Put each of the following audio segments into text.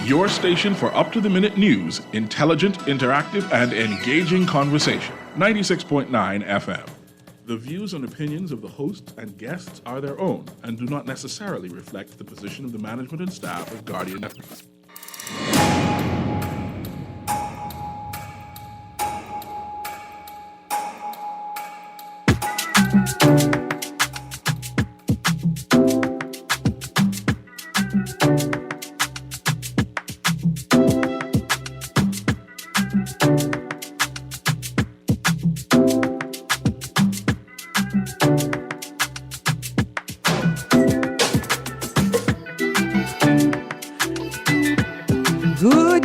Your station for up-to-the-minute news, intelligent, interactive, and engaging conversation. 96.9 FM. The views and opinions of the hosts and guests are their own and do not necessarily reflect the position of the management and staff of Guardian Network.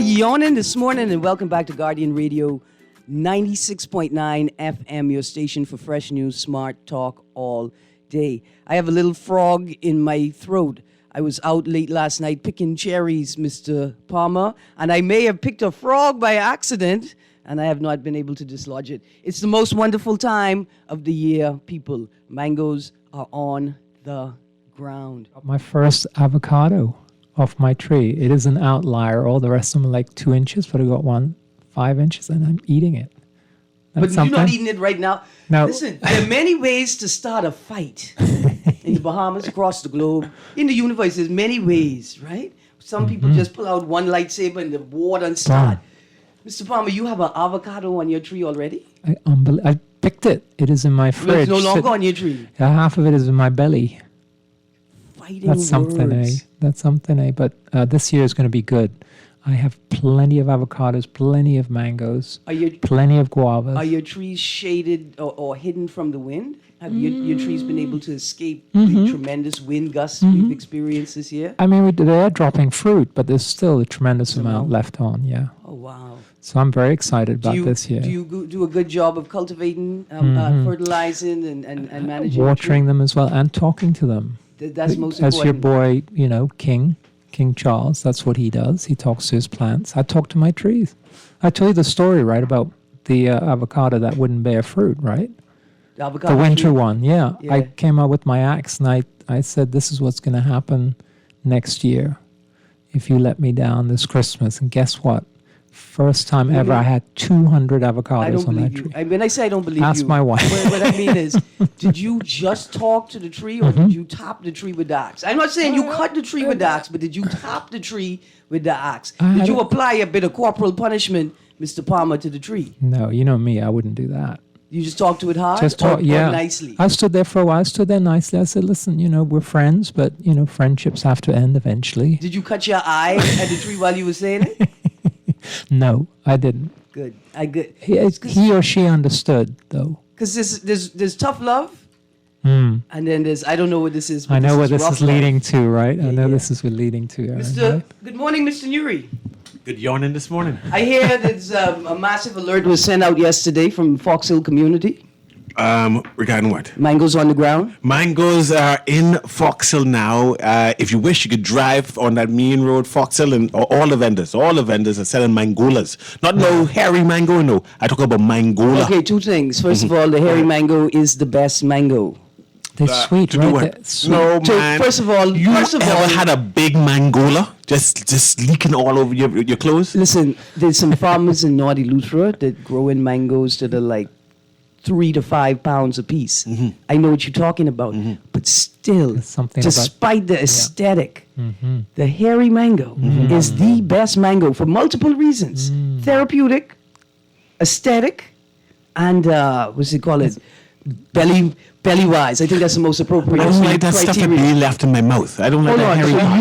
Yawning this morning, and welcome back to Guardian Radio 96.9 FM, your station for fresh news, smart talk all day. I have a little frog in my throat. I was out late last night picking cherries, Mr. Palmer, and I may have picked a frog by accident, and I have not been able to dislodge it. It's the most wonderful time of the year, people. Mangoes are on the ground. My first avocado off my tree. It is an outlier. All the rest of them are like 2 inches, but I got one 5 inches, and I'm eating it. But you're not eating it right now? No. Listen, there are many ways to start a fight. In the Bahamas, across the globe, in the universe, there's many ways, right? Some people just pull out one lightsaber and the war done start. Mr. Palmer, you have an avocado on your tree already? I picked it. It is in my fridge. It's no longer on your tree. Half of it is in my belly. Fighting That's something, words. That's something, But this year is going to be good. I have plenty of avocados, plenty of mangoes, plenty of guavas. Are your trees shaded or hidden from the wind? Have your trees been able to escape the tremendous wind gusts we've experienced this year? I mean, they are dropping fruit, but there's still a tremendous amount left on, yeah. Oh, wow. So I'm very excited about this year. Do you do a good job of cultivating, fertilizing, and managing? Watering them as well and talking to them. That's most important. As your boy, King Charles, that's what he does. He talks to his plants. I talk to my trees. I told you the story, right, about the avocado that wouldn't bear fruit, right? The winter one, yeah. I came out with my axe and I said, this is what's going to happen next year if you let me down this Christmas. And guess what? First time ever, I had 200 avocados on that tree. When I say I don't believe you, ask my wife. What I mean is, did you just talk to the tree or did you top the tree with the axe? I'm not saying you cut the tree with the axe, but did you top the tree with the axe? Did you apply a bit of corporal punishment, Mr. Palmer, to the tree? No, you know me, I wouldn't do that. You just talk to it hard or nicely? I stood there for a while. I stood there nicely. I said, listen, we're friends, but, friendships have to end eventually. Did you cut your eye at the tree while you were saying it? No, I didn't. Good. He or she understood, though. Because there's tough love, and then there's, I don't know what this is. But I know where this is is leading to, right? Yeah, I know this is leading to. Erin, right? Good morning, Mr. Nuri. Good yawning this morning. I hear there's a massive alert was sent out yesterday from Fox Hill community. Regarding what? Mangoes on the ground. Mangoes are in Fox Hill now. If you wish, you could drive on that main road, Fox Hill, and all the vendors are selling mangolas. Not no hairy mango, no. I talk about mangola. Okay, two things. First of all, the hairy mango is the best mango. They're sweet, right? Sweet. No, man. First of all, you ever had a big mangola just leaking all over your clothes? Listen, there's some farmers in North Eleuthera that grow in mangoes that are like 3 to 5 pounds a piece. I know what you're talking about, but still, despite the aesthetic, the hairy mango is the best mango for multiple reasons: therapeutic, aesthetic, and what's it called? Belly wise. I think that's the most appropriate. I don't like that stuff that be left in my mouth. I don't like that hairy. So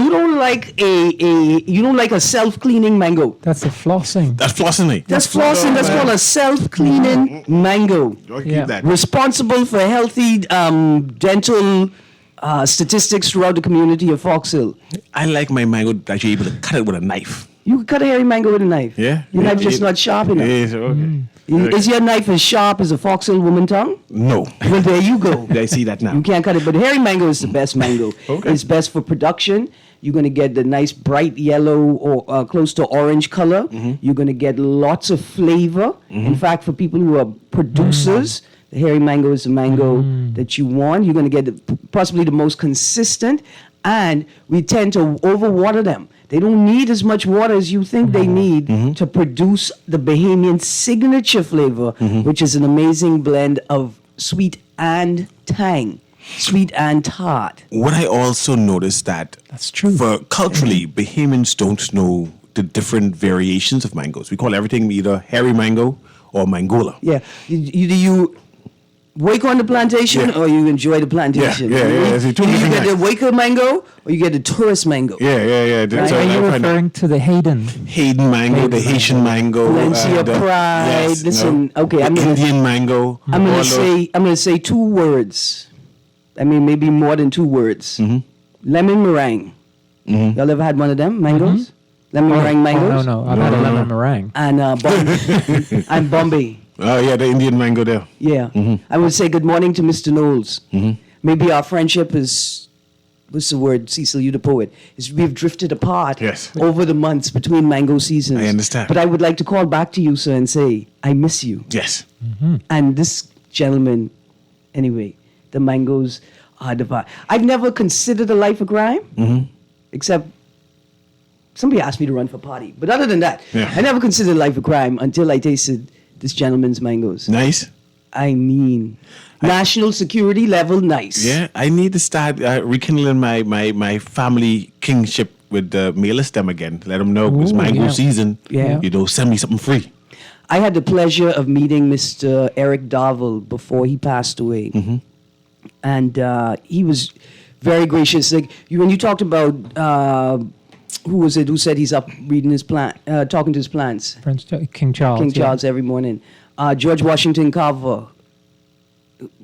you don't like a self-cleaning mango. That's the flossing. That's flossing. That's flossing. That's called a self-cleaning mango. Keep that. Responsible for healthy dental statistics throughout the community of Fox Hill. I like my mango that you're able to cut it with a knife. You can cut a hairy mango with a knife. Yeah. Your knife just not sharp enough. Yes, okay. Is your knife as sharp as a Fox Hill woman tongue? No. Well, there you go. I see that now. You can't cut it, but hairy mango is the best mango. Okay. It's best for production. You're going to get the nice bright yellow or close to orange color. You're going to get lots of flavor. In fact, for people who are producers, the hairy mango is the mango that you want. You're going to get possibly the most consistent, and we tend to overwater them They don't need as much water as you think they need to produce the Bahamian signature flavor, which is an amazing blend of sweet and tang, sweet and tart. What I also noticed that That's true. For culturally, Bahamians don't know the different variations of mangoes. We call everything either hairy mango or mangola. Yeah, you wake on the plantation Yeah. or you enjoy the plantation. Yeah. It's two Either you different get the kinds. waker mango or you get the tourist mango. Yeah. Right. So Are I you find that referring to the Hayden? Hayden mango, the Haitian mango, Valencia Pride. yes, Listen, okay, the I'm gonna- Indian mango. I'm all gonna those- say 2 words. I mean, maybe more than 2 words. Lemon meringue. Y'all ever had one of them mangoes? Lemon meringue mangoes. Oh, no. I've had a lemon meringue. And and Bombay. Oh yeah, the Indian mango there. Yeah. I would say good morning to Mr. Knowles. Maybe our friendship is, what's the word, Cecil, you the poet, is we've drifted apart Yes. over the months between mango seasons. I understand. But I would like to call back to you, sir, and say, I miss you. Yes. And this gentleman, anyway, the mangoes are divine. I've never considered a life of crime, except somebody asked me to run for party. But other than that, Yeah. I never considered life of crime until I tasted this gentleman's mangoes. Nice. I mean, national security level nice. Yeah, I need to start rekindling my family kingship with the mailers them again. Let them know it's Ooh, mango yeah. season. Yeah. You know, send me something free. I had the pleasure of meeting Mr. Eric Darvel before he passed away. And he was very gracious. Like when you talked about, who was it who said he's up reading his plant, talking to his plants? King Charles. King yeah. Charles every morning. George Washington Carver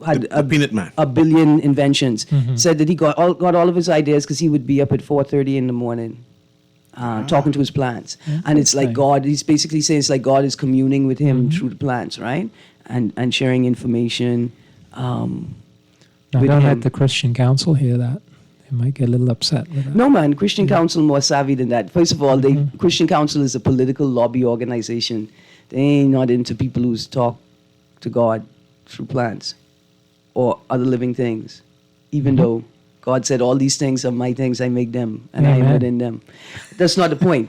had The peanut man. a billion inventions. Said that he got all of his ideas because he would be up at 4:30 in the morning, talking to his plants. And it's like Interesting. God. He's basically saying it's like God is communing with him through the plants, right? And sharing information. Now, with don't him. let the Christian Council hear that. They might get a little upset with that. No, man. Christian Council more savvy than that. First of all, Christian Council is a political lobby organization. They ain't not into people who talk to God through plants or other living things. Even though God said, all these things are my things, I make them, and I am Amen. within them. That's not the point.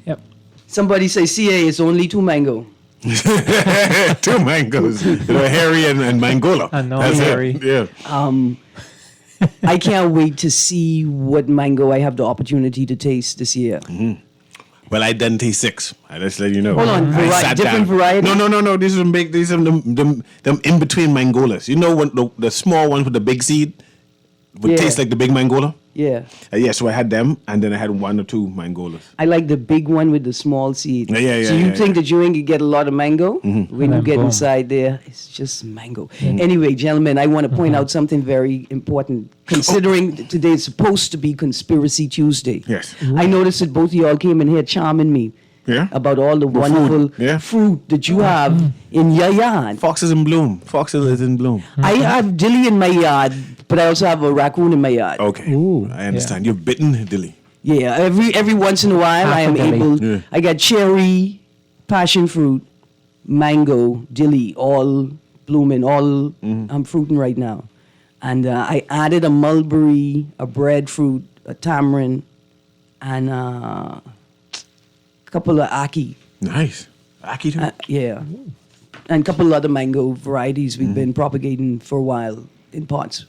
Yep. Somebody say, CA, it's only 2 mango. 2 mangoes. Hairy and mangola. And no That's it. hairy. Yeah. I can't wait to see what mango I have the opportunity to taste this year. Well, I done taste 6. I just let you know. Hold on, I sat different down. variety? No. These are big. These are them in between mangolas. You know when the small ones with the big seed would Yeah. taste like the big mangola. Yeah. Yeah, so I had them, and then I had 1 or 2 mangolas. I like the big one with the small seed. Yeah, So you yeah, think that you ain't gonna get a lot of mango? When you And then get boom. inside there, it's just mango. Anyway, gentlemen, I want to point out something very important. Considering today is supposed to be Conspiracy Tuesday. Yes. I noticed that both of y'all came in here charming me. Yeah. About all the wonderful food, yeah. fruit that you have in your yard. Fox is in bloom. Fox is in bloom. I have dilly in my yard, but I also have a raccoon in my yard. Okay. Ooh, I understand. You've bitten Dilly. Yeah, every once in a while I am Half a dilly. able. Yeah. I got cherry, passion fruit, mango, dilly, all blooming, all I'm fruiting right now, and I added a mulberry, a breadfruit, a tamarind, and a couple of ackee. Nice. Aki too. Yeah, and a couple of other mango varieties we've been propagating for a while in pots.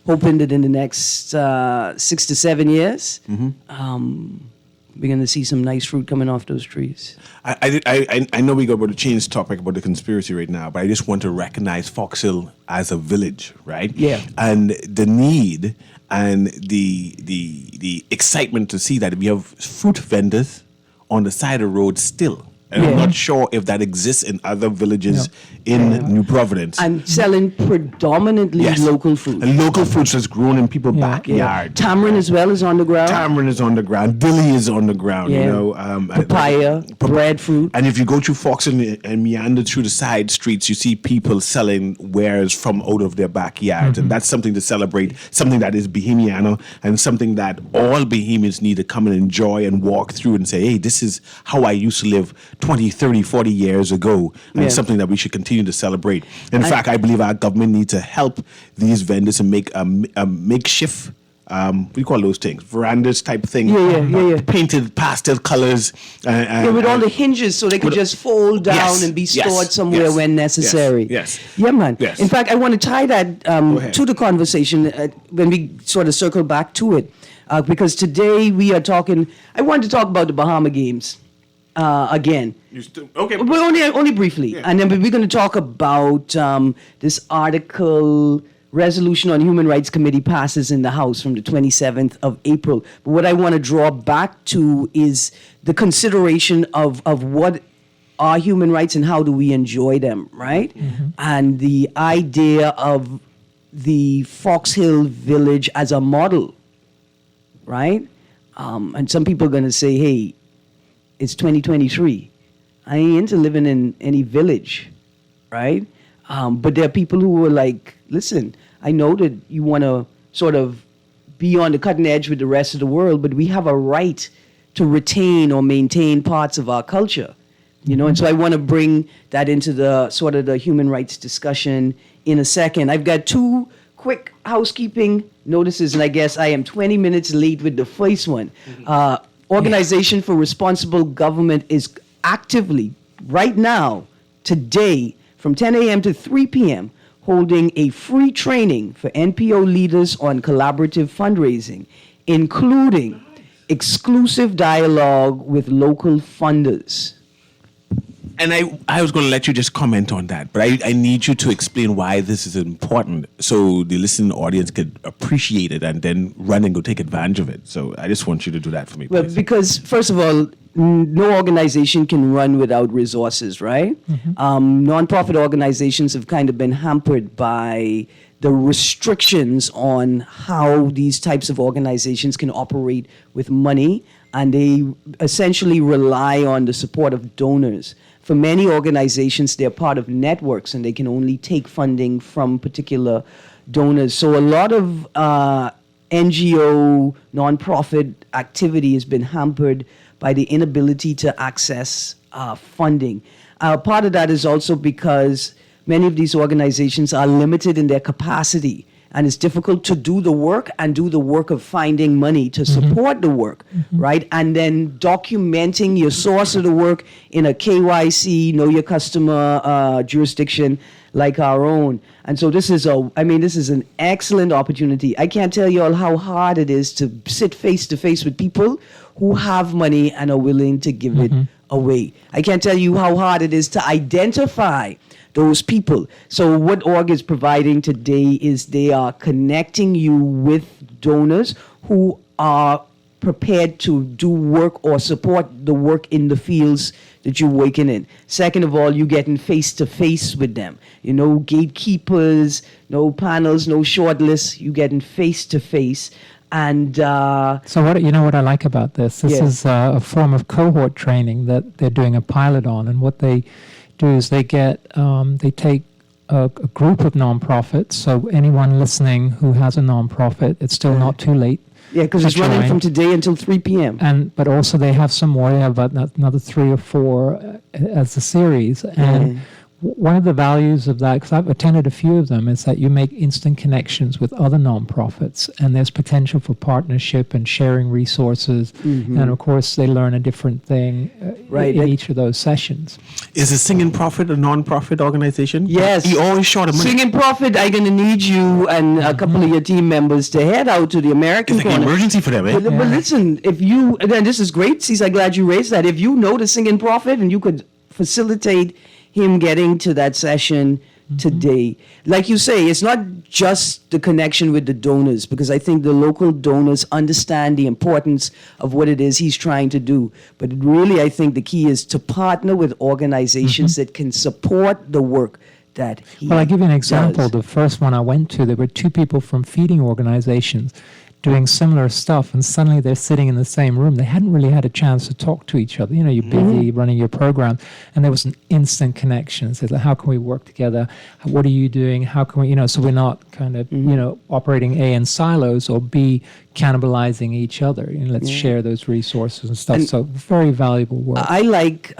Hoping that in the next 6 to 7 years, we're going to see some nice fruit coming off those trees. I know we got about to change the topic about the conspiracy right now, but I just want to recognize Fox Hill as a village, right? Yeah. And the need and the excitement to see that we have fruit vendors on the side of the road still. And I'm Yeah. not sure if that exists in other villages in New Providence. And selling predominantly Yes. local fruit. And local fruits that's grown in people's Yeah. backyard. Tamarind as well is on the ground. Tamarind is on the ground. Dilly is on the ground. Yeah. You know, Papaya, breadfruit. And if you go through Fox and meander through the side streets, you see people selling wares from out of their backyards. And that's something to celebrate, something that is Bahamiano, and something that all Bahamians need to come and enjoy and walk through and say, hey, this is how I used to live 20, 30, 40 years ago. And Yeah. something that we should continue to celebrate. In fact, I believe our government needs to help these vendors and make a makeshift what do you call those things? Verandas type thing. Yeah. Painted pastel colors. Yeah, with all the hinges, so they could just fold down Yes, and be yes, stored somewhere yes, when necessary. yes. Yeah, man. Yes. In fact, I want to tie that ahead. to the conversation when we sort of circle back to it. Because today we are talking, I wanted to talk about the Bahama Games again. Okay. But only briefly. Yeah. And then we're going to talk about this article, Resolution on Human Rights Committee passes in the House from the 27th of April. But what I want to draw back to is the consideration of what are human rights and how do we enjoy them, right? And the idea of the Fox Hill Village as a model, right? And some people are going to say, hey, it's 2023. I ain't into living in any village, right? But there are people who are like, listen, I know that you want to sort of be on the cutting edge with the rest of the world, but we have a right to retain or maintain parts of our culture, you know? And so I want to bring that into the sort of the human rights discussion in a second. I've got two quick housekeeping notices, and I guess I am 20 minutes late with the first one. Organization for Responsible Government is actively, right now, today, from 10 a.m. to 3 p.m., holding a free training for NPO leaders on collaborative fundraising, including exclusive dialogue with local funders. And I was going to let you just comment on that, but I need you to explain why this is important so the listening audience could appreciate it and then run and go take advantage of it. So I just want you to do that for me, please. Well, because, first of all, no organization can run without resources, right? Nonprofit organizations have kind of been hampered by the restrictions on how these types of organizations can operate with money, and they essentially rely on the support of donors. For many organizations, they're part of networks and they can only take funding from particular donors. So a lot of NGO, nonprofit activity has been hampered by the inability to access funding. Part of that is also because many of these organizations are limited in their capacity, and it's difficult to do the work and do the work of finding money to support the work, right? And then documenting your source of the work in a KYC, know your customer jurisdiction like our own. And so this is an excellent opportunity. I can't tell you all how hard it is to sit face to face with people who have money and are willing to give it away. I can't tell you how hard it is to identify those people. So what org is providing today is they are connecting you with donors who are prepared to do work or support the work in the fields that you're working in. Second of all, you're getting face-to-face with them. You know, gatekeepers, no panels, no shortlists. You're getting face-to-face. And so what I like about this is a form of cohort training that they're doing a pilot on, and what they do is they take a group of nonprofits. So anyone listening who has a nonprofit, it's still not too late. Yeah, because it's running from today until 3 p.m. But also they have some more. They have about another 3 or 4 as a series. And one of the values of that, because I've attended a few of them, is that you make instant connections with other nonprofits, and there's potential for partnership and sharing resources. And of course, they learn a different thing in each of those sessions. Is the Singing Prophet a non-profit organization? Yes. He always short of money. Singing Prophet, I'm going to need you and a couple of your team members to head out to the American It's like an corner. emergency for them, eh? But listen, if you, and this is great, Cece, I'm glad you raised that. If you know the Singing Prophet and you could facilitate him getting to that session today. Like you say, it's not just the connection with the donors, because I think the local donors understand the importance of what it is he's trying to do. But really, I think the key is to partner with organizations that can support the work that he Well, I'll give you an example. does. The first one I went to, there were 2 people from feeding organizations doing similar stuff, and suddenly they're sitting in the same room. They hadn't really had a chance to talk to each other. You know, you're busy running your program, and there was an instant connection. So it's like, how can we work together? What are you doing? How can we, so we're not kind of, operating A in silos or B cannibalizing each other. Let's share those resources and stuff. So very valuable work. I like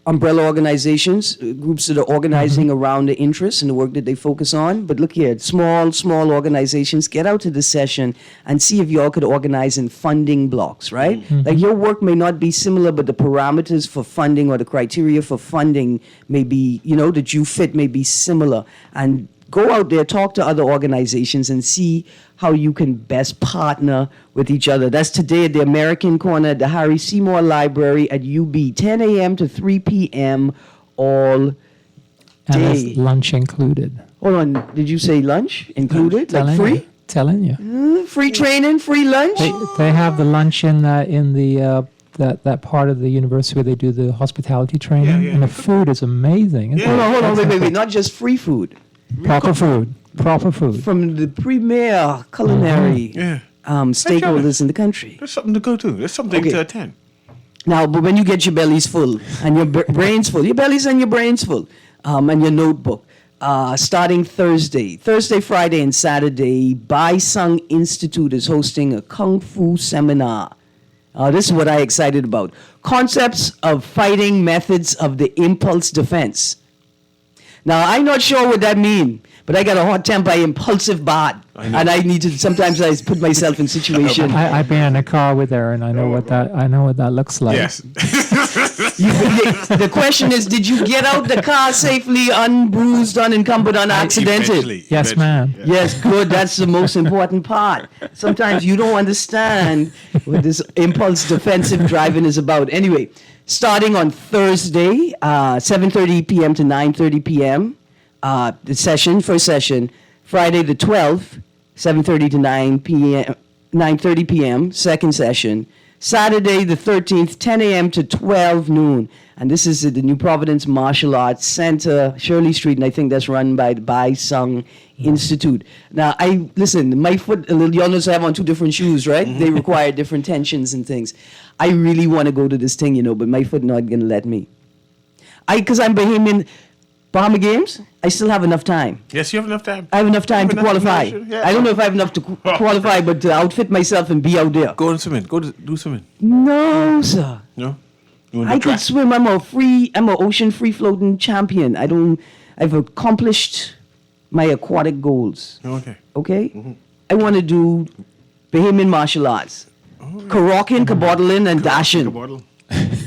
umbrella organizations, groups that are organizing around the interests and the work that they focus on. But look here, small organizations, get out to the session and see if y'all could organize in funding blocks, right? Like your work may not be similar, but the parameters for funding or the criteria for funding may be, that you fit may be similar. And go out there, talk to other organizations, and see how you can best partner with each other. That's today at the American Corner at the Harry Seymour Library at UB, 10 a.m. to 3 p.m. all day. And there's lunch included. Hold on, did you say lunch included? Like free? Telling you. Free training, free lunch? They have the lunch in the that part of the university where they do the hospitality training, and the food is amazing. Hold on, wait. Not just free food. Proper food. From the premier culinary stakeholders in the country. There's something to go to. There's something to attend. Now, but when you get your bellies full and your brains full, your bellies and your brains full, and your notebook, starting Thursday, Friday, and Saturday, Bai Sung Institute is hosting a Kung Fu seminar. This is what I'm excited about. Concepts of fighting methods of the impulse defense. Now, I'm not sure what that means, but I got a hot temper, impulsive bad, and I need to, sometimes I put myself in situations. I've been in a car with her, and I know what that looks like. Yes. The question is, did you get out the car safely, unbruised, unencumbered, unaccidented? Yes, ma'am. Yeah. Yes, good. That's the most important part. Sometimes you don't understand what this impulse defensive driving is about. Anyway, starting on Thursday, 7:30 p.m. to 9:30 p.m., the first session. Friday the 12th, 7:30 to 9:30 p.m., second session. Saturday the 13th, 10 a.m. to 12 noon. And this is at the New Providence Martial Arts Center, Shirley Street, and I think that's run by the Bai Sung Institute. Now, my foot, y'all notice I have on two different shoes, right? They require different tensions and things. I really want to go to this thing, but my foot not going to let me. Because I'm Bahamian, Bahama Games, I still have enough time. Yes, you have enough time. I have enough time to qualify. Yeah. I don't know if I have enough to qualify, but to outfit myself and be out there. Go and swimming. Do swimming. No, sir. No? You want I to could track? swim. I'm an ocean free floating champion. I've accomplished my aquatic goals. Okay. Okay? I want to do Bahamian martial arts. Karokin, kabottling, and dashing. Bottle.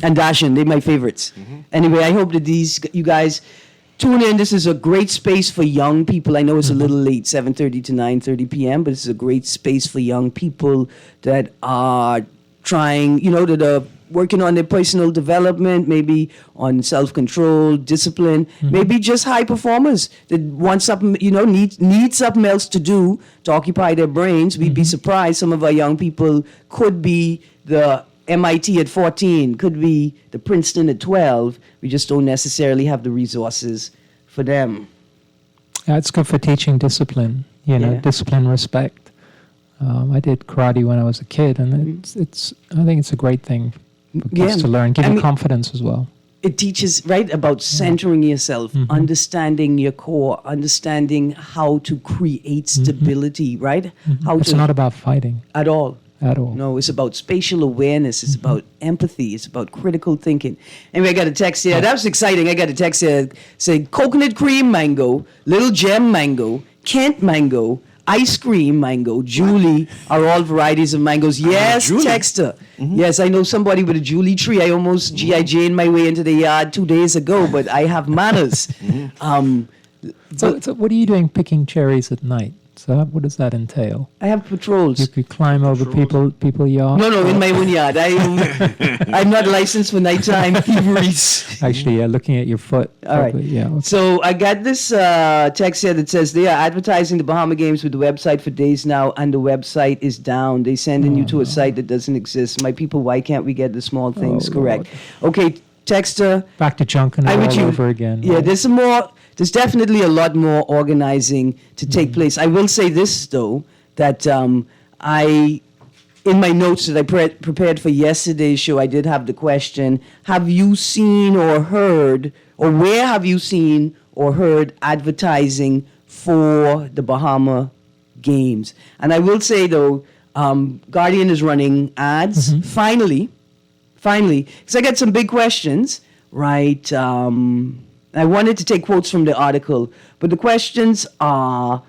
And dashing, they're my favorites. Anyway, I hope that you guys tune in. This is a great space for young people. I know it's a little late, 7:30 to 9:30 p.m., but this is a great space for young people that are trying, that are working on their personal development, maybe on self-control, discipline, maybe just high performers that want something, need something else to do to occupy their brains. We'd be surprised. Some of our young people could be the MIT at 14, could be the Princeton at 12. We just don't necessarily have the resources for them. Yeah, it's good for teaching discipline. Discipline, respect. I did karate when I was a kid, and I think it's a great thing for kids to learn. Give you confidence as well. It teaches, right, about centering yourself, understanding your core, understanding how to create stability, right? It's not about fighting At all. at all. No, it's about spatial awareness. It's about empathy. It's about critical thinking. Anyway, I got a text here. That was exciting. I got a text here saying coconut cream mango, little gem mango, Kent mango, ice cream mango, Julie are all varieties of mangoes. Yes, texter. Yes, I know somebody with a Julie tree. I almost G.I. Jane my way into the yard 2 days ago, but I have manners. So what are you doing picking cherries at night? So what does that entail? I have patrols. You could climb over people yard? No, in my own yard. I'm not licensed for nighttime thieveries. Actually, looking at your foot. All right. probably, yeah. Okay. So I got this text here that says they are advertising the Bahama Games with the website for days now, and the website is down. They sending you to a site that doesn't exist. My people, why can't we get the small things correct? Okay, texter. Back to junk and all over again. Yeah, right? There's definitely a lot more organizing to take place. I will say this, though, that in my notes that I prepared for yesterday's show, I did have the question, have you seen or heard, or where have you seen or heard advertising for the Bahama Games? And I will say, though, Guardian is running ads, finally, because I got some big questions. right? I wanted to take quotes from the article, but the questions are: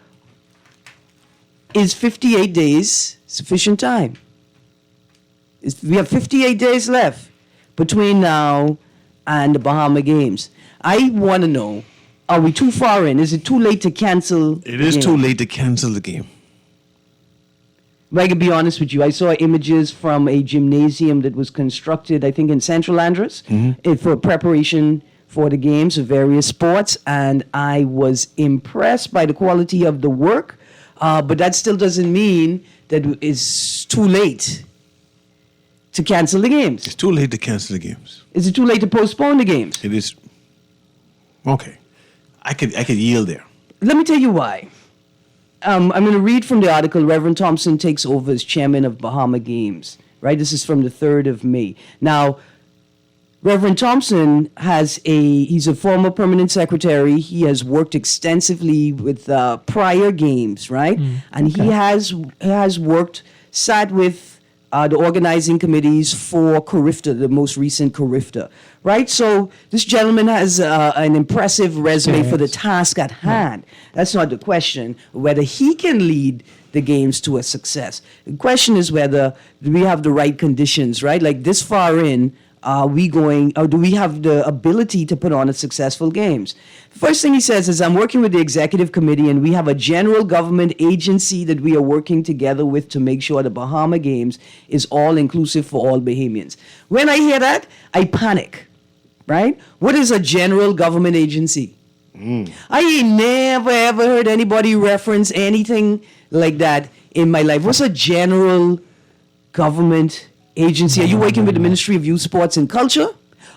is 58 days sufficient time? We have 58 days left between now and the Bahama Games. I want to know, are we too far in? Is it too late to cancel? It is too late to cancel the game. But I can be honest with you. I saw images from a gymnasium that was constructed, I think, in Central Andros for preparation for the games of various sports, and I was impressed by the quality of the work. But that still doesn't mean that it's too late to cancel the games. It's too late to cancel the games. Is it too late to postpone the games? It is. Okay. I could yield there. Let me tell you why. I'm going to read from the article. Reverend Thompson takes over as chairman of Bahama Games. Right? This is from the 3rd of May. Now, Reverend Thompson he's a former permanent secretary. He has worked extensively with prior games, right? And he has sat with the organizing committees for CARIFTA, the most recent CARIFTA, right? So this gentleman has an impressive resume for the task at hand. That's not the question, whether he can lead the games to a success. The question is whether we have the right conditions, right? Like this far in, are we going, or do we have the ability to put on a successful games? First thing he says is, I'm working with the executive committee and we have a general government agency that we are working together with to make sure the Bahama Games is all inclusive for all Bahamians. When I hear that, I panic, right? What is a general government agency? I ain't never ever heard anybody reference anything like that in my life. What's a general government agency? Are you working with the Ministry of Youth, Sports and Culture?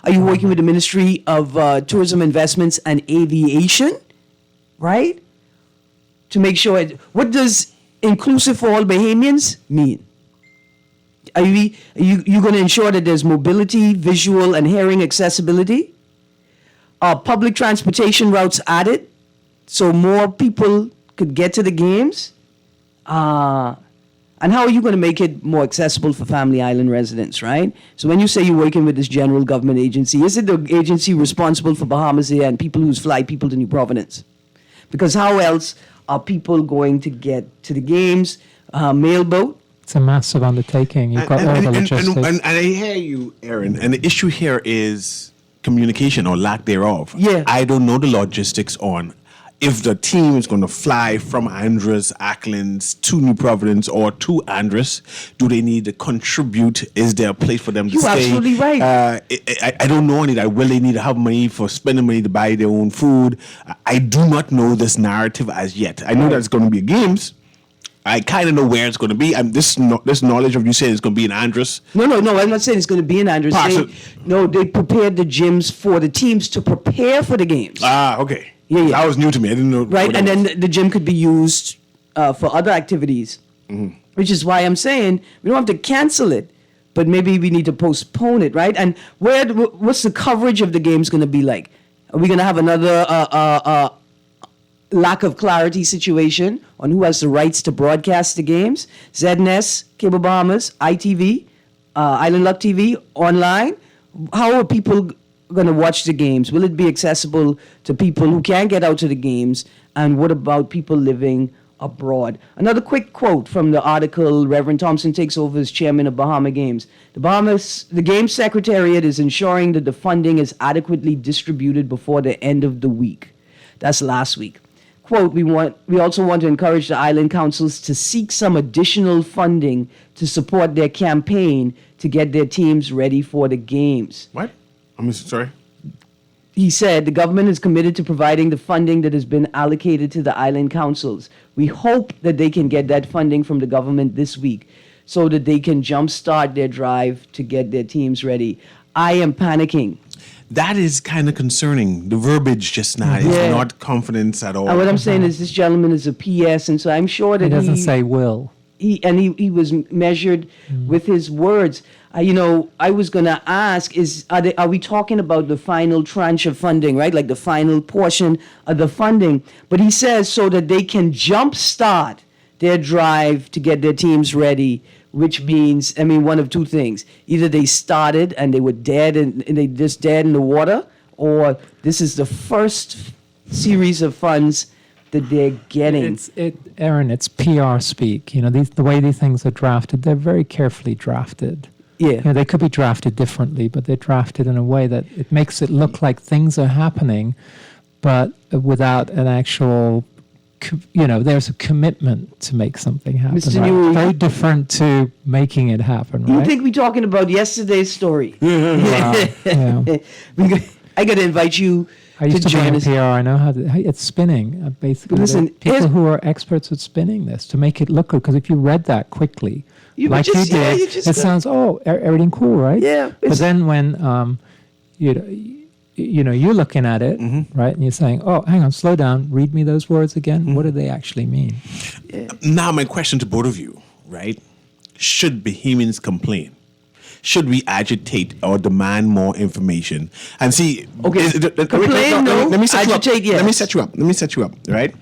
Are you working with the Ministry of Tourism, Investments and Aviation? Right? To make sure, what does inclusive for all Bahamians mean? Are you going to ensure that there's mobility, visual and hearing accessibility? Are public transportation routes added so more people could get to the games? And how are you going to make it more accessible for Family Island residents, right? So when you say you're working with this general government agency, is it the agency responsible for Bahamas Air and people who fly people to New Providence? Because how else are people going to get to the games? Mailboat? It's a massive undertaking. You've got all the logistics. And I hear you, Erin. And the issue here is communication or lack thereof. Yeah. I don't know the logistics on if the team is going to fly from Andros, Acklands to New Providence or to Andros. Do they need to contribute? Is there a place for them to You're stay? absolutely right. I don't know any that. Will they need to have money for spending money to buy their own food? I do not know this narrative as yet. I know that it's going to be games. I kind of know where it's going to be. This knowledge of you saying it's going to be in Andros. No. I'm not saying it's going to be in Andros. They prepared the gyms for the teams to prepare for the games. Okay. Yeah. That was new to me. I didn't know. Right, and then the gym could be used for other activities, which is why I'm saying we don't have to cancel it, but maybe we need to postpone it, right? And what's the coverage of the games going to be like? Are we going to have another lack of clarity situation on who has the rights to broadcast the games? ZNS, Cable Bahamas, ITV, Island Luck TV, online? How are people going to watch the games? Will it be accessible to people who can't get out to the games? And what about people living abroad? Another quick quote from the article. Reverend Thompson takes over as chairman of Bahama Games. The Games Secretariat is ensuring that the funding is adequately distributed before the end of the week. That's last week. Quote, we also want to encourage the island councils to seek some additional funding to support their campaign to get their teams ready for the games. What? I'm sorry. He said the government is committed to providing the funding that has been allocated to the island councils. We hope that they can get that funding from the government this week so that they can jumpstart their drive to get their teams ready. I am panicking. That is kind of concerning. The verbiage just now is not confidence at all. And what I'm saying is this gentleman is a PS, and so I'm sure that He doesn't say will. He was measured with his words. I was going to ask, are we talking about the final tranche of funding, right? Like the final portion of the funding. But he says so that they can jumpstart their drive to get their teams ready which means, I mean, one of two things. Either they started and they were dead and they just dead in the water, or this is the first series of funds that they're getting. Erin, it's PR speak. You know, the way these things are drafted, they're very carefully drafted. Yeah. You know, they could be drafted differently, but they're drafted in a way that it makes it look like things are happening, but without an actual, there's a commitment to make something happen. Mr. Right? Newey, Very different to making it happen, right? You think we're talking about yesterday's story? Wow. Yeah. I got to invite you I used to be join in us. PR. I know how it's spinning. Basically, Listen, people who are experts at spinning this to make it look good. Because if you read that quickly, like you did, it sounds everything cool, right? Yeah. But then when you're looking at it, right, and you're saying, "Oh, hang on, slow down. Read me those words again. What do they actually mean?" Now, my question to both of you, right? Should Bahamians complain? Should we agitate or demand more information? And see, Okay, complain, no, let me set you up. agitate, yes. Let me set you up, right?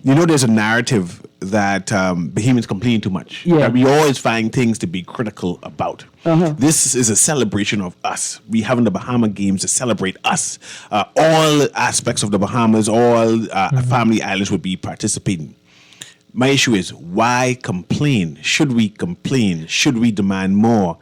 You know, there's a narrative that Bahamians complain too much. Yeah. That we always find things to be critical about. This is a celebration of us. We having the Bahama Games to celebrate us. All aspects of the Bahamas, all family islands would be participating. My issue is, why complain? Should we complain? Should we demand more?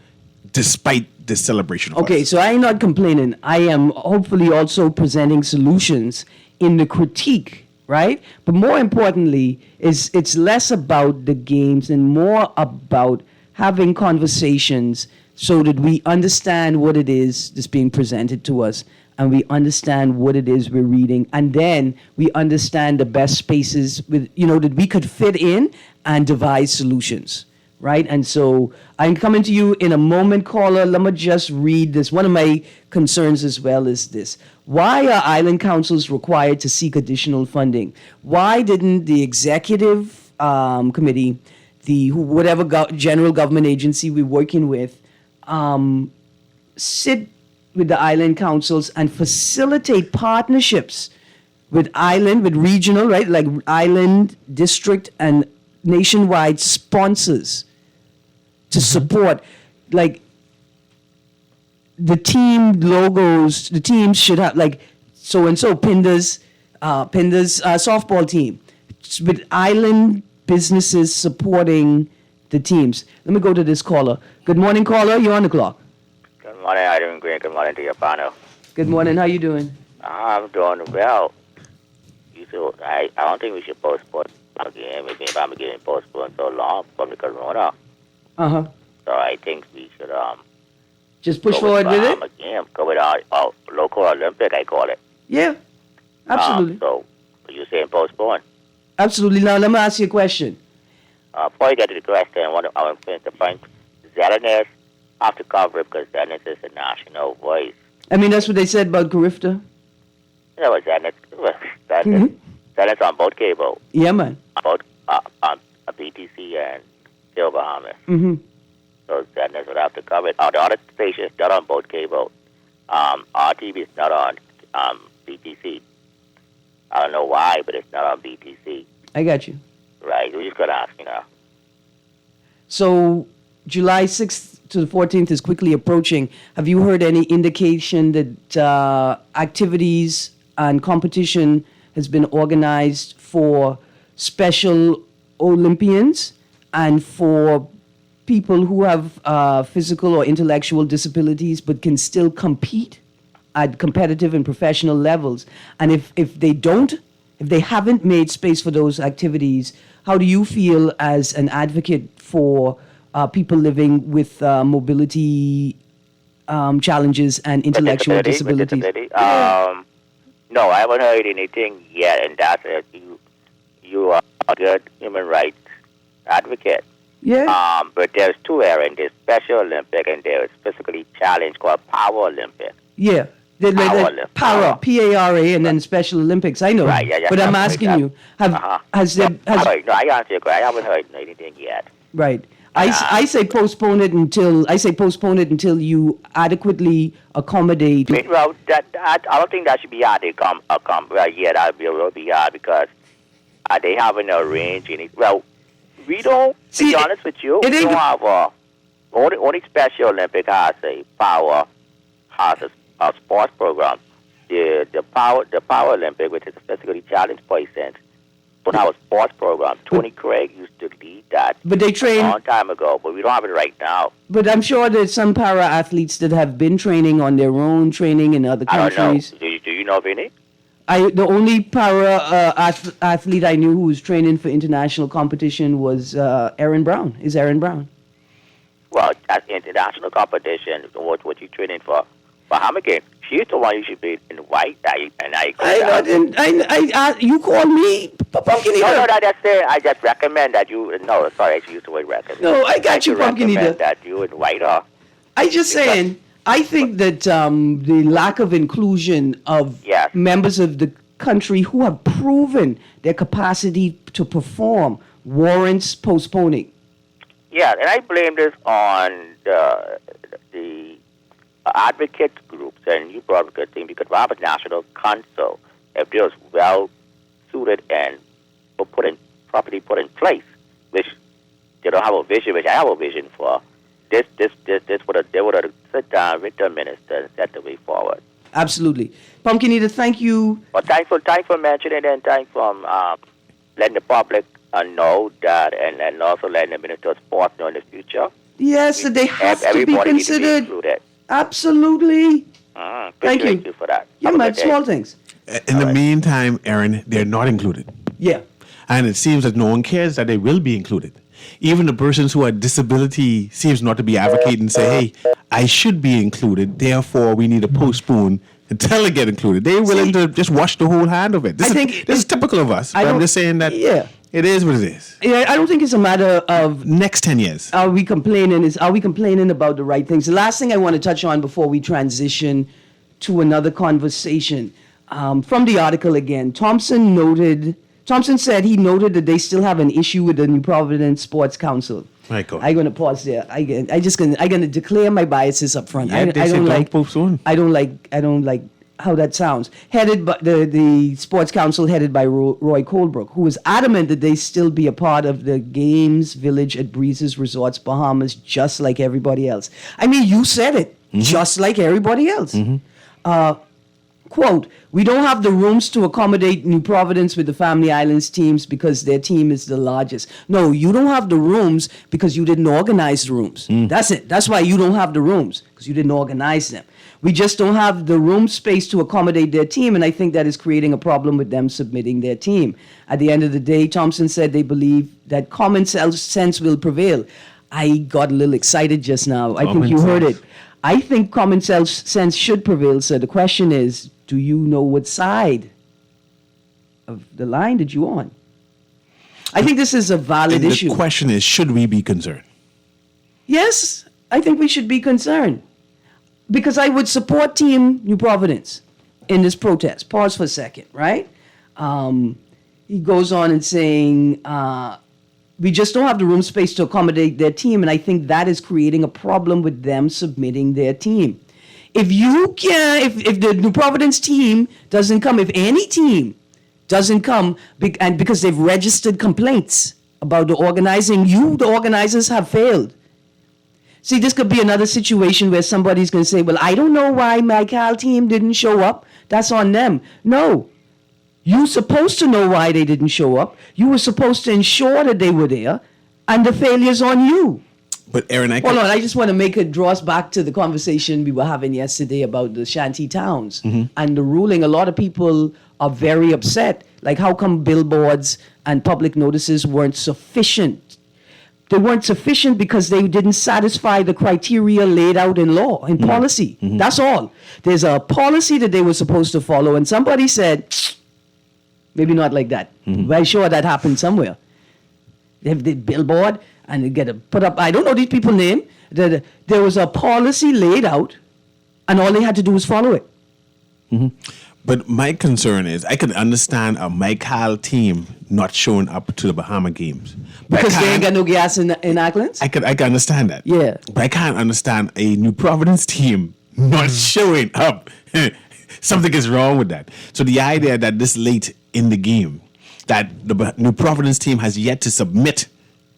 Despite the celebration of Okay, us. so I'm not complaining. I am hopefully also presenting solutions in the critique, right? But more importantly, it's less about the games and more about having conversations so that we understand what it is that's being presented to us and we understand what it is we're reading, and then we understand the best spaces that we could fit in and devise solutions. Right? And so I'm coming to you in a moment, caller. Let me just read this. One of my concerns as well is this. Why are island councils required to seek additional funding? Why didn't the executive committee, whatever general government agency we're working with, sit with the island councils and facilitate partnerships with regional, right? Like island, district, and nationwide sponsors to support, like the team logos. The teams should have like so and so Pinda's softball team with island businesses supporting the teams. Let me go to this caller. Good morning, caller. You're on the clock. Good morning, Erin Greene. Good morning to your panel. Good morning. How you doing? I'm doing well. I don't think we should postpone the game. I'm getting postponed so long from the corona. So I think we should just push forward with it. Go with our local Olympic, I call it. Yeah, absolutely. So you're saying postpone? Absolutely. Now let me ask you a question. Before you get to the question, I want to find Zelenus have to cover it because Zelenus is a national voice. I mean, that's what they said about Carifta. Yeah, but Zelenus on both cable. Yeah, man. Both on BTC and Still Bahamas. So Zelenus would have to cover it. The other stations not on both cable. RTV is not on BTC. I don't know why, but it's not on BTC. I got you. Right, we just got to ask, So July 6th to the 14th is quickly approaching. Have you heard any indication that activities and competition has been organized for Special Olympians and for people who have physical or intellectual disabilities but can still compete at competitive and professional levels? And if they haven't made space for those activities, how do you feel as an advocate for people living with mobility challenges and intellectual disabilities? No, I haven't heard anything yet, and that's it. You are a good human rights advocate. Yeah. But there's two areas. There's Special Olympic and there's physically challenged called Power Olympic. Yeah. Para, P-A-R-A, and then Special Olympics. I know. Right, yeah. But I'm asking you, No, I answer your question. I haven't heard anything yet. Right. I say postpone it until you adequately accommodate. Well, I don't think that should be hard to come. Well, yeah, that will be hard because they haven't arranged any. Well, we don't. See, to be honest with you, it we ain't- don't have only Special Olympic has a sports program. The Power Olympic, which is a physically challenged person, don't have a sports program. Tony Craig used to lead that But they a train. long time ago, but we don't have it right now. But I'm sure there's some para athletes that have been training on their own, training in other I don't know. countries. Do you know of any? The only para athlete I knew who was training for international competition was Erin Brown. Is Erin Brown? Well, at international competition, what you training for? Bahama game. She's the one you should be in white. I You called me Pumpkin Eater. No, that's it. I just recommend that you. No, sorry, I should use the word recommend. No, I got you, Pumpkin Eater. Recommend that you in white her. I just saying. I think that the lack of inclusion of Yes. members of the country who have proven their capacity to perform warrants postponing. Yeah, and I blame this on the advocate groups, and you brought up a good thing because Robert National Council, if they was well suited and properly put in place, which they don't have a vision, which I have a vision for. They would have sit down with the minister and set the way forward. Absolutely, Pumpkin Eater. Thank you. But thanks for mentioning it, and thanks for letting the public know that, and also letting the Minister of Sports know in the future. Yes, that they have to be Everybody needs to be considered. included. Absolutely. Thank Appreciate you. for that. Yeah, Have a man, good day. small things. In the meantime, Erin, they're not included. Yeah. And it seems that no one cares that they will be included. Even the persons who are disability seems not to be advocating and say, hey, I should be included, therefore we need to postpone until they get included. They're willing to just wash the whole hand of it. This is typical of us. But I'm just saying that it is what it is. Yeah, I don't think it's a matter of Next 10 years. are we complaining about the right things. The last thing I want to touch on before we transition to another conversation, from the article again, Thompson said he noted that they still have an issue with the New Providence Sports Council. My God. I'm going to pause there. I'm going to declare my biases up front. Yeah, I they say don't don't like postpone. I don't like how that sounds. Headed by the Sports Council, headed by Roy Colebrook, who was adamant that they still be a part of the Games Village at Breezes Resorts, Bahamas, just like everybody else. I mean, you said it, just like everybody else. Quote, we don't have the rooms to accommodate New Providence with the Family Islands teams because their team is the largest. No, you don't have the rooms because you didn't organize the rooms. That's it. That's why you don't have the rooms, because you didn't organize them. We just don't have the room space to accommodate their team, and I think that is creating a problem with them submitting their team. At the end of the day, Thompson said they believe that common sense will prevail. I got a little excited just now. I think you heard it. I think common sense should prevail, sir. The question is, do you know what side of the line that you on? I think this is a valid And issue. the question is, should we be concerned? Yes, I think we should be concerned. Because I would support Team New Providence in this protest. Pause for a second, right? He goes on and saying, we just don't have the room space to accommodate their team, and I think that is creating a problem with them submitting their team. If the New Providence team doesn't come, if any team doesn't come, and because they've registered complaints about the organizing, the organizers have failed. See, this could be another situation where somebody's going to say, well, I don't know why my Cal team didn't show up. That's on them. No. You're supposed to know why they didn't show up. You were supposed to ensure that they were there, and the failure's on you. But Erin, Hold on, I just want to draw us back to the conversation we were having yesterday about the shanty towns and the ruling. A lot of people are very upset. Like, how come billboards and public notices weren't sufficient? They weren't sufficient because they didn't satisfy the criteria laid out in law, in policy. That's all. There's a policy that they were supposed to follow, and somebody said, maybe not like that. But I'm sure that happened somewhere. They have the billboard, and they get to put up, I don't know these people's name. There was a policy laid out, and all they had to do was follow it. But my concern is, I can understand a Michael team not showing up to the Bahama games. But Because they ain't got no gas in Acklands? I can understand that. Yeah. But I can't understand a New Providence team not showing up. Something is wrong with that. So the idea that this late in the game, that the New Providence team has yet to submit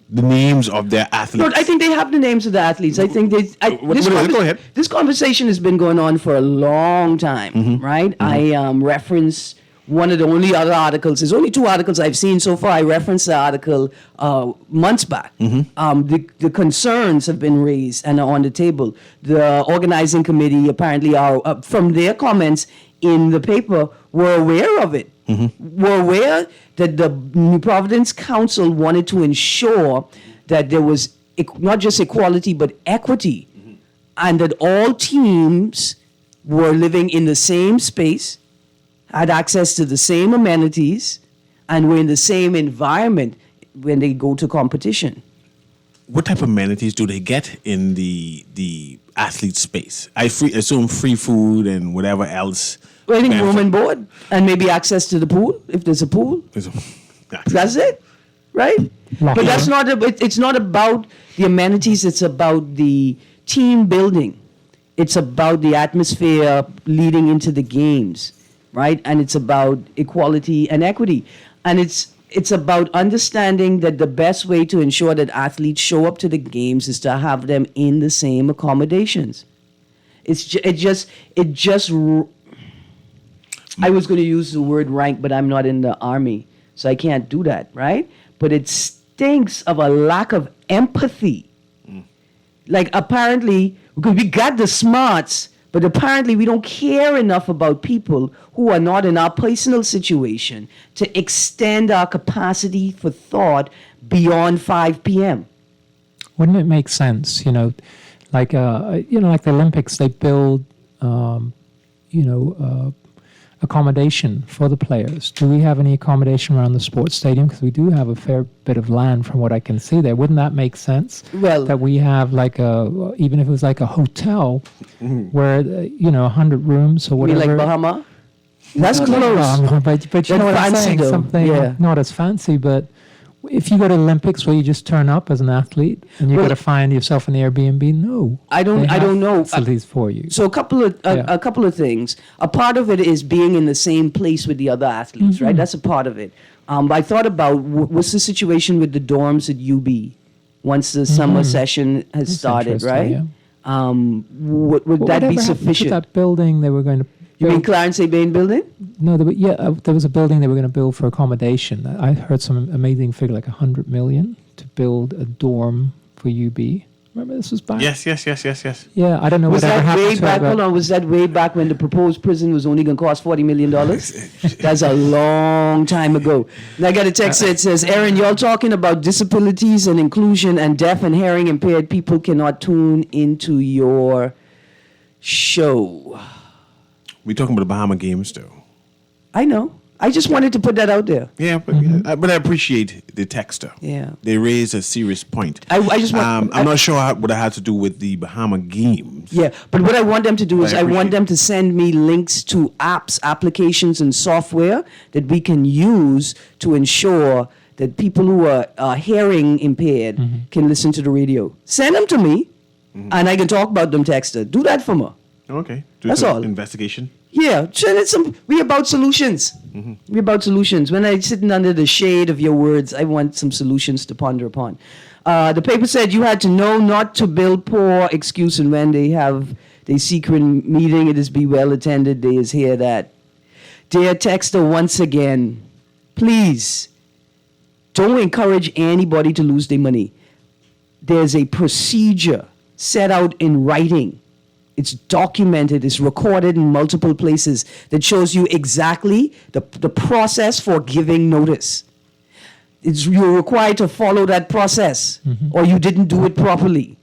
the names of their athletes? No, I think they have the names of the athletes. I think they. Go ahead. This conversation has been going on for a long time, right? I reference one of the only other articles. There's only 2 articles I've seen so far. I referenced the article months back. The concerns have been raised and are on the table. The organizing committee apparently are, from their comments in the paper, were aware of it. Were aware that the New Providence Council wanted to ensure that there was not just equality but equity, and that all teams were living in the same space, had access to the same amenities, and were in the same environment when they go to competition. What type of amenities do they get in the athlete space? I assume free food and whatever else. Well, I think room and board, and maybe access to the pool if there's a pool. That's it, right? But that's not. It's not about the amenities. It's about the team building. It's about the atmosphere leading into the games, right? And it's about equality and equity, and it's about understanding that the best way to ensure that athletes show up to the games is to have them in the same accommodations. I was going to use the word rank, but I'm not in the army, so I can't do that, right? But it stinks of a lack of empathy. Like, apparently, because we got the smarts, but apparently we don't care enough about people who are not in our personal situation to extend our capacity for thought beyond 5 p.m. Wouldn't it make sense, like like the Olympics, they build, accommodation for the players. Do we have any accommodation around the sports stadium? Because we do have a fair bit of land from what I can see there. Wouldn't that make sense? Well, that we have even if it was like a hotel where, 100 rooms or whatever. You mean like Bahama? That's close. But you know what I'm saying? Though. Something not as fancy, but if you go to Olympics where you just turn up as an athlete and you got to find yourself an Airbnb, no. I don't know. Facilities for you. So a couple of things. A part of it is being in the same place with the other athletes, right? That's a part of it. I thought about what's the situation with the dorms at UB once the summer session has started, right? Yeah. Would that be sufficient? That building they were going to. You mean Clarence A. Bain building? No, there was a building they were going to build for accommodation. I heard some amazing figure, like $100 million, to build a dorm for UB. Remember, this was back. Yes. Yeah, I don't know Was whatever that happened way to back? it. Hold on, was that way back when the proposed prison was only going to cost $40 million? That's a long time ago. And I got a text that says, "Erin, y'all talking about disabilities and inclusion, and deaf and hearing impaired people cannot tune into your show." We're talking about the Bahama Games, though. I know. I just wanted to put that out there. Yeah, but I appreciate the text, though. Yeah. They raise a serious point. I just want. I'm not sure what it had to do with the Bahama Games. Yeah, but what I want them to do is I I want appreciate them to send me links to apps, applications, and software that we can use to ensure that people who are hearing impaired can listen to the radio. Send them to me, and I can talk about them, Texter. Do that for me. Okay. That's all. Investigation. Yeah, we about solutions. We about solutions. When I'm sitting under the shade of your words, I want some solutions to ponder upon. The paper said you had to know not to build poor excuse, and when they have the secret meeting, it is be well attended. They is hear that. Dear Texter, once again, please don't encourage anybody to lose their money. There's a procedure set out in writing. It's documented, it's recorded in multiple places that shows you exactly the process for giving notice. You're required to follow that process or you didn't do it properly.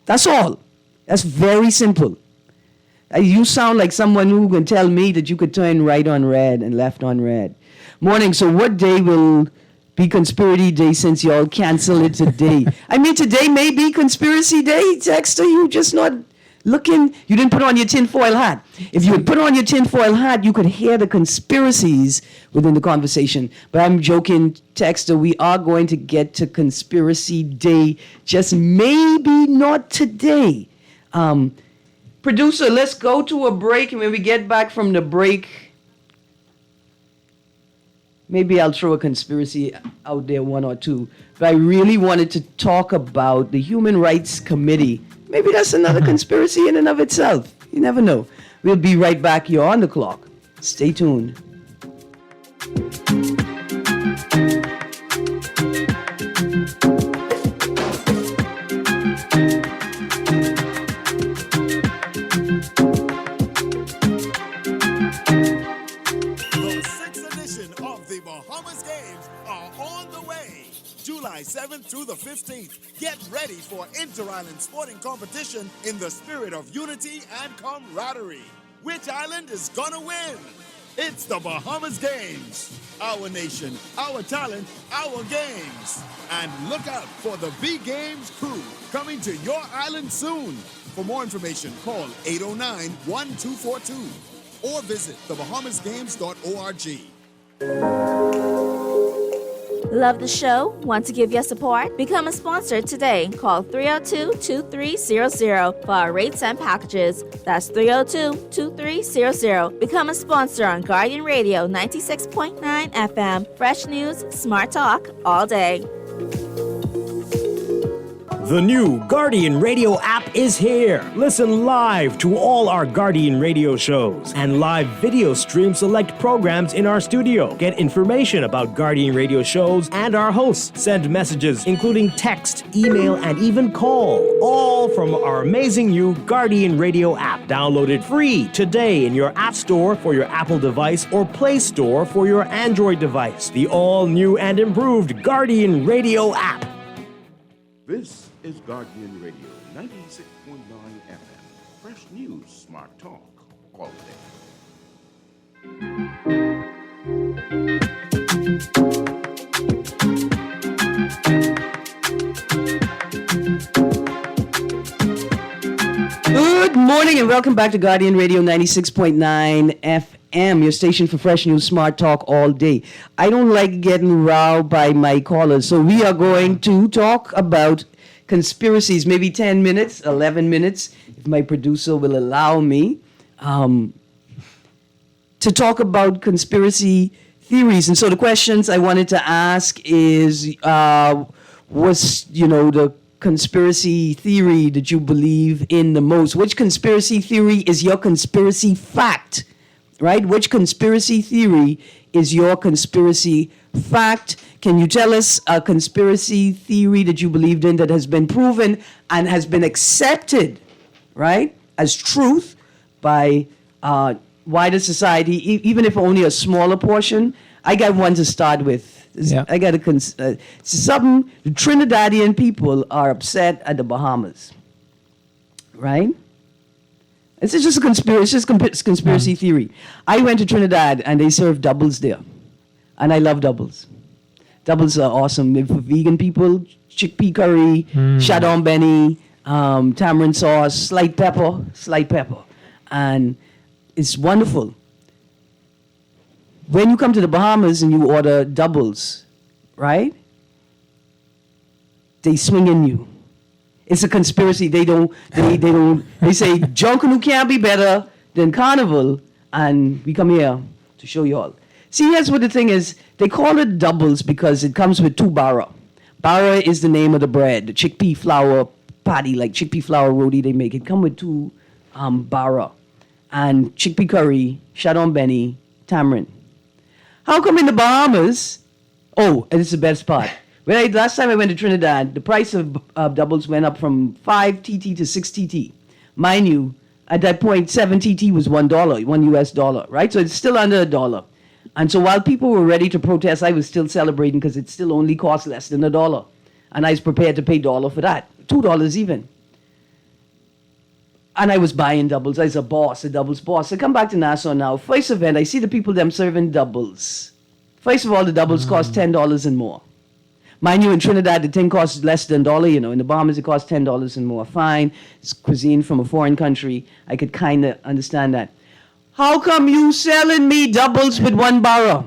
That's all. That's very simple. You sound like someone who can tell me that you could turn right on red and left on red. Morning, so what day will be Conspiracy Day since y'all cancel it today? I mean, today may be Conspiracy Day, Texter. You just not looking. You didn't put on your tinfoil hat. If you had put on your tinfoil hat, you could hear the conspiracies within the conversation. But I'm joking, Texter. We are going to get to Conspiracy Day, just maybe not today. Producer, let's go to a break, and when we get back from the break, maybe I'll throw a conspiracy out there, one or two. But I really wanted to talk about the Human Rights Committee. Maybe that's another conspiracy in and of itself. You never know. We'll be right back. You're on the clock. Stay tuned. July 7th through the 15th. Get ready for inter-island sporting competition in the spirit of unity and camaraderie. Which island is gonna win? It's the Bahamas Games. Our nation, our talent, our games. And look out for the B-Games crew coming to your island soon. For more information, call 809-1242 or visit thebahamasgames.org. Love the show? Want to give your support? Become a sponsor today. Call 302-2300 for our rates and packages. That's 302-2300. Become a sponsor on Guardian Radio 96.9 FM. Fresh news, smart talk, all day. The new Guardian Radio app is here. Listen live to all our Guardian Radio shows and live video stream select programs in our studio. Get information about Guardian Radio shows and our hosts. Send messages including text, email, and even call. All from our amazing new Guardian Radio app. Download it free today in your App Store for your Apple device or Play Store for your Android device. The all-new and improved Guardian Radio app. This is Guardian Radio 96.9 FM. Fresh news, smart talk, all day. Good morning and welcome back to Guardian Radio 96.9 FM, your station for fresh news, smart talk all day. I don't like getting riled by my callers, so we are going to talk about conspiracies, maybe 10 minutes, 11 minutes, if my producer will allow me, to talk about conspiracy theories. And so the questions I wanted to ask is, what's, the conspiracy theory that you believe in the most? Which conspiracy theory is your conspiracy fact, right? Which conspiracy theory is your conspiracy fact? Can you tell us a conspiracy theory that you believed in that has been proven and has been accepted, right, as truth by wider society, even if only a smaller portion? I got one to start with. Yeah. I got something. The Trinidadian people are upset at the Bahamas, right? It's just a conspiracy. It's just conspiracy theory. I went to Trinidad and they serve doubles there, and I love doubles. Doubles are awesome. For vegan people, chickpea curry, shadon beni, tamarind sauce, slight pepper, and it's wonderful. When you come to the Bahamas and you order doubles, right? They swing in you. It's a conspiracy. They say Junkanoo can't be better than Carnival, and we come here to show you all. See, here's what the thing is. They call it doubles because it comes with 2 bara. Bara is the name of the bread, the chickpea flour patty, like chickpea flour roti they make. It come with 2 bara. And chickpea curry, shadon beni, tamarind. How come in the Bahamas? Oh, and it's the best part. Last time I went to Trinidad, the price of doubles went up from 5 TT to 6 TT. Mind you, at that point, 7 TT was $1, $1 US, right? So it's still under $1. And so while people were ready to protest, I was still celebrating because it still only cost less than $1. And I was prepared to pay $1 for that, $2 even. And I was buying doubles. I was a doubles boss. I come back to Nassau now. First event, I see the people them serving doubles. First of all, the doubles cost $10 and more. Mind you, in Trinidad, the thing costs less than $1. In the Bahamas, it costs $10 and more. Fine. It's cuisine from a foreign country. I could kind of understand that. How come you selling me doubles with 1 bara?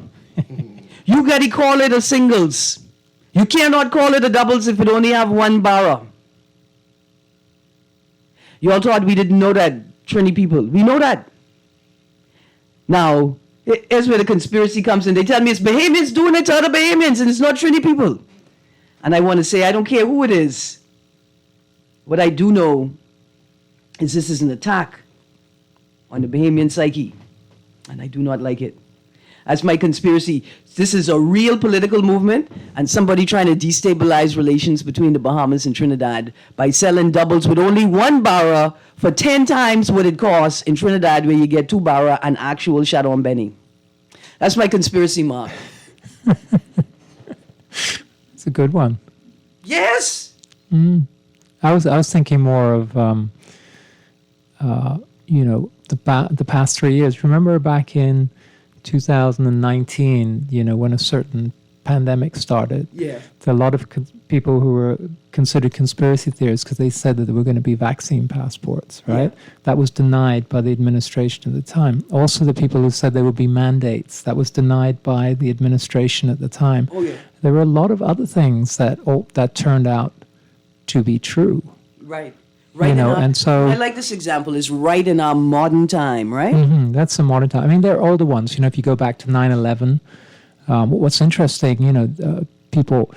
You gotta call it a singles. You cannot call it a doubles if it only have 1 bara. You all thought we didn't know that, Trini people. We know that. Now, Here's where the conspiracy comes in. They tell me it's Bahamians doing it to other Bahamians, and it's not Trini people. And I want to say, I don't care who it is. What I do know is this is an attack on the Bahamian psyche, and I do not like it. That's my conspiracy. This is a real political movement and somebody trying to destabilize relations between the Bahamas and Trinidad by selling doubles with only 1 barra for 10 times what it costs in Trinidad, where you get 2 barra and actual Shadow and Benny. That's my conspiracy, Mark. It's a good one. Yes! I was thinking more of, the past 3 years. Remember back in 2019, when a certain pandemic started, Yeah. there are a lot of people who were considered conspiracy theorists because they said that there were going to be vaccine passports, right? Yeah. That was denied by the administration at the time. Also, the people who said there would be mandates, that was denied by the administration at the time. Oh, yeah. There were a lot of other things that turned out to be true. Right. Right. And so I like this example. It's right in our modern time, right? that's the modern time. I mean, there are older ones. If you go back to 9/11, what's interesting, people,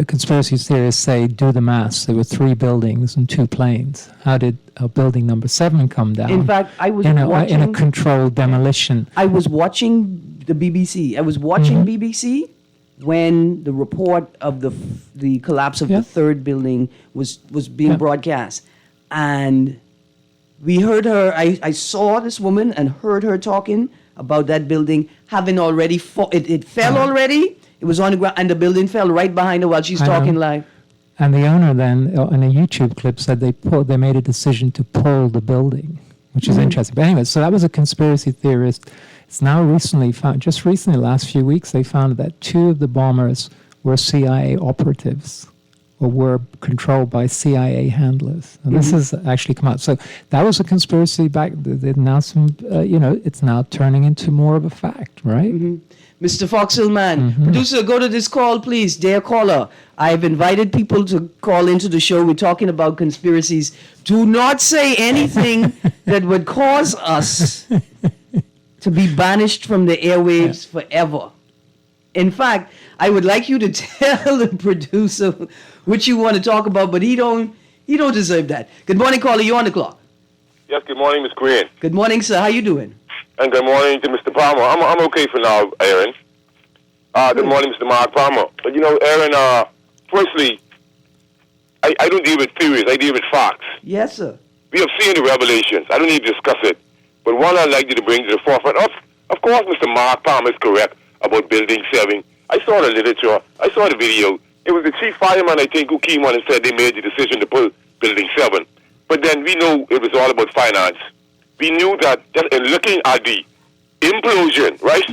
conspiracy theorists say, do the maths. There were 3 buildings and 2 planes. How did building number 7 come down? In fact, I was in watching a controlled demolition. I was watching the BBC. I was watching BBC when the report of the collapse of the 3rd building was being broadcast. And we heard her, I saw this woman and heard her talking about that building having already, it fell already, it was on the ground, and the building fell right behind her while she's talking live. And the owner then, in a YouTube clip, said they made a decision to pull the building, which is interesting. But anyway, so that was a conspiracy theorist. It's now just recently, last few weeks, they found that 2 of the bombers were CIA operatives or were controlled by CIA handlers. And this has actually come out. So that was a conspiracy back. Now it's now turning into more of a fact, right? Mr. Foxhillman, producer, go to this call, please. Dear caller, I've invited people to call into the show. We're talking about conspiracies. Do not say anything that would cause us to be banished from the airwaves forever. In fact, I would like you to tell the producer what you want to talk about, but he don't deserve that. Good morning, caller. You're on the clock. Yes, good morning, Ms. Greene. Good morning, sir. How you doing? And good morning to Mr. Palmer. I'm okay for now, Erin. Good morning, Mr. Mark Palmer. But Erin, firstly, I don't deal with theories. I deal with facts. Yes, sir. We have seen the revelations. I don't need to discuss it. But one I'd like you to bring to the forefront. Of course, Mr. Mark Palmer is correct about Building 7. I saw the literature. I saw the video. It was the chief fireman, I think, who came on and said they made the decision to pull Building 7. But then we knew it was all about finance. We knew that just in looking at the implosion, right?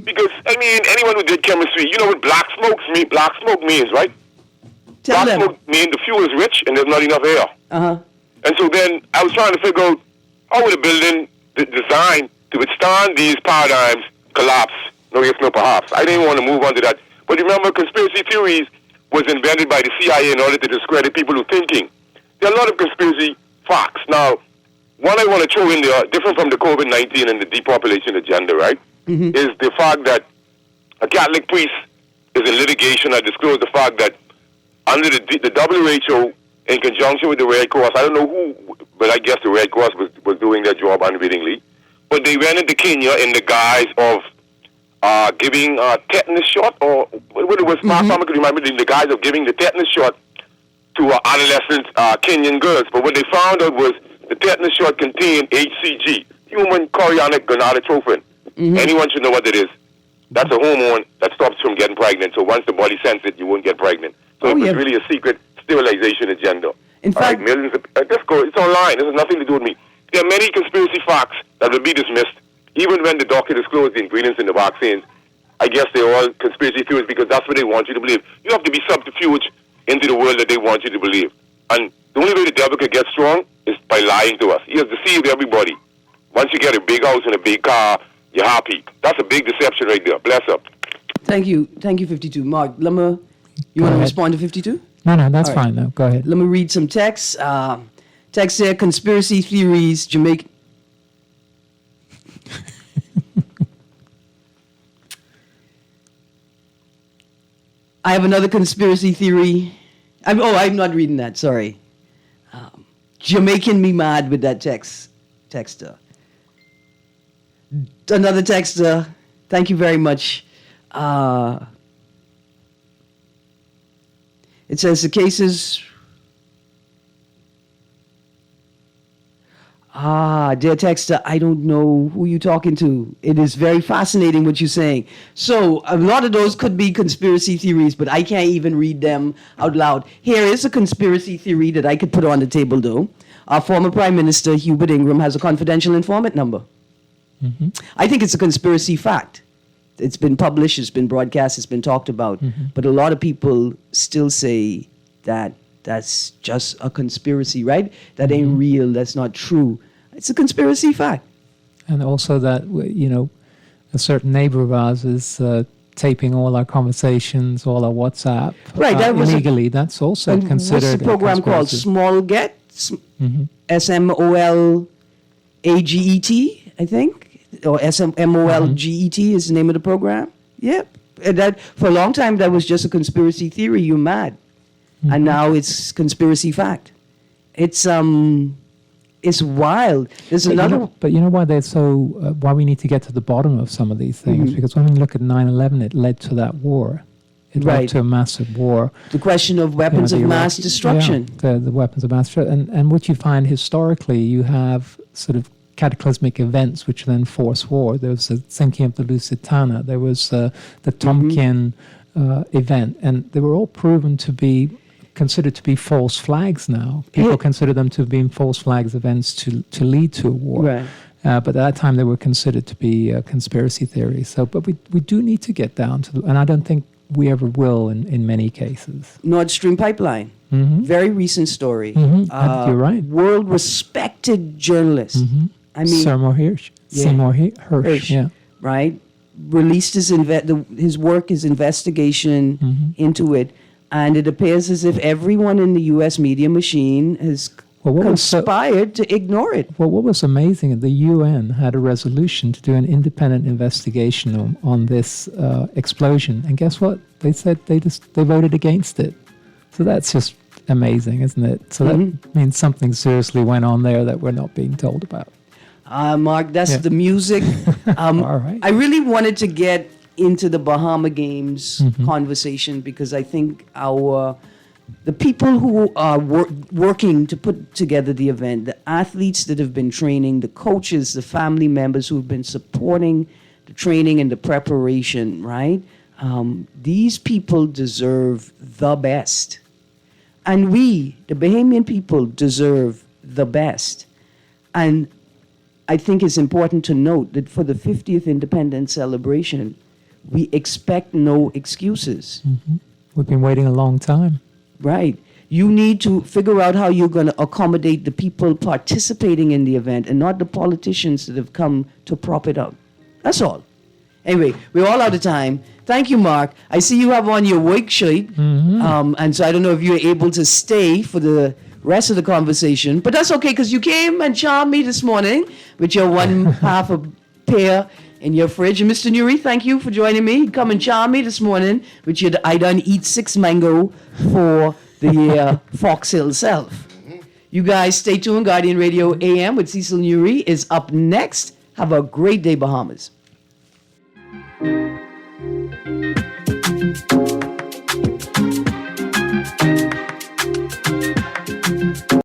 Because, anyone who did chemistry, you know what black smoke means, right? Tell them. Black smoke means the fuel is rich and there's not enough air. And so then I was trying to figure out how would a building designed to withstand these paradigms collapse? No, yes, no, perhaps. I didn't want to move on to that. But remember, conspiracy theories was invented by the CIA in order to discredit people who are thinking. There are a lot of conspiracy facts. Now, one I want to throw in there, different from the COVID-19 and the depopulation agenda, right, is the fact that a Catholic priest is in litigation. I disclosed the fact that under the WHO, in conjunction with the Red Cross, I don't know who, but I guess the Red Cross was doing their job unwittingly, but they went into Kenya in the guise of giving a tetanus shot, or what it was, Farmer could remember, in the guise of giving the tetanus shot to adolescent Kenyan girls. But what they found out was the tetanus shot contained HCG, human chorionic gonadotropin. Anyone should know what it is. That's a hormone that stops you from getting pregnant. So once the body senses it, you won't get pregnant. So it was really a secret sterilization agenda. In fact, millions of, just go, it's online. This has nothing to do with me. There are many conspiracy facts that will be dismissed, even when the doctor disclosed the ingredients in the vaccines. I guess they're all conspiracy theories because that's what they want you to believe. You have to be subterfuge into the world that they want you to believe. And the only way the devil could get strong is by lying to us. He has deceived everybody. Once you get a big house and a big car, you're happy. That's a big deception right there. Bless up. Thank you, 52. Mark, you want to respond to 52? No, that's fine. No, go ahead. Let me read some text. Text there, conspiracy theories, Jamaican. I have another conspiracy theory. I'm not reading that. Sorry. Jamaican me mad with that texter. Another texter. Thank you very much. It says the cases. Dear texter, I don't know who you're talking to. It is very fascinating what you're saying. So a lot of those could be conspiracy theories, but I can't even read them out loud. Here is a conspiracy theory that I could put on the table, though. Our former Prime Minister, Hubert Ingram, has a confidential informant number. Mm-hmm. I think it's a conspiracy fact. It's been published, it's been broadcast, it's been talked about. Mm-hmm. But a lot of people still say that that's just a conspiracy, right? That ain't real, that's not true. It's a conspiracy fact. And also that, a certain neighbor of ours is taping all our conversations, all our WhatsApp. Right, that was illegally. That's also considered. What's the program called? Small Get? SMOLAGET, I think? Or SMOLGET is the name of the program? Yep. And that, for a long time, that was just a conspiracy theory. You're mad. Mm-hmm. And now it's conspiracy fact. It's wild. There's another. But you know why they're so? Why we need to get to the bottom of some of these things? Mm-hmm. Because when we look at 9/11, it led to that war. It led to a massive war. The question of weapons of mass destruction. Yeah, the weapons of mass destruction. And what you find historically, you have sort of cataclysmic events which then force war. There was the sinking of the Lusitania. There was the Tonkin event, and they were all proven to be considered to be false flags now. People consider them to have been false flags events to lead to a war. Right. But at that time, they were considered to be conspiracy theories. So, but we do need to get down to, and I don't think we ever will in many cases. Nord Stream pipeline. Mm-hmm. Very recent story. Mm-hmm. You're right. World respected journalist. Mm-hmm. I mean, Seymour Hirsch. Yeah. Right. Released his work, his investigation into it. And it appears as if everyone in the U.S. media machine has conspired to ignore it. Well, what was amazing, the UN had a resolution to do an independent investigation on this explosion. And guess what? They said they voted against it. So that's just amazing, isn't it? So that means something seriously went on there that we're not being told about. Mark, that's the music. All right. I really wanted to get into the Bahama Games conversation because I think the people who are working to put together the event, the athletes that have been training, the coaches, the family members who have been supporting the training and the preparation, right? These people deserve the best. And we, the Bahamian people, deserve the best. And I think it's important to note that for the 50th independence celebration, we expect no excuses. Mm-hmm. We've been waiting a long time. Right. You need to figure out how you're going to accommodate the people participating in the event and not the politicians that have come to prop it up. That's all. Anyway, we're all out of time. Thank you, Mark. I see you have on your work shirt. Mm-hmm. And so I don't know if you're able to stay for the rest of the conversation. But that's okay because you came and charmed me this morning with your one half a pear in your fridge. And Mr. Nuri, thank you for joining me. Come and charm me this morning with your I done eat 6 mango for the Fox Hill self. You guys stay tuned. Guardian Radio AM with Cecil Nuri is up next. Have a great day, Bahamas.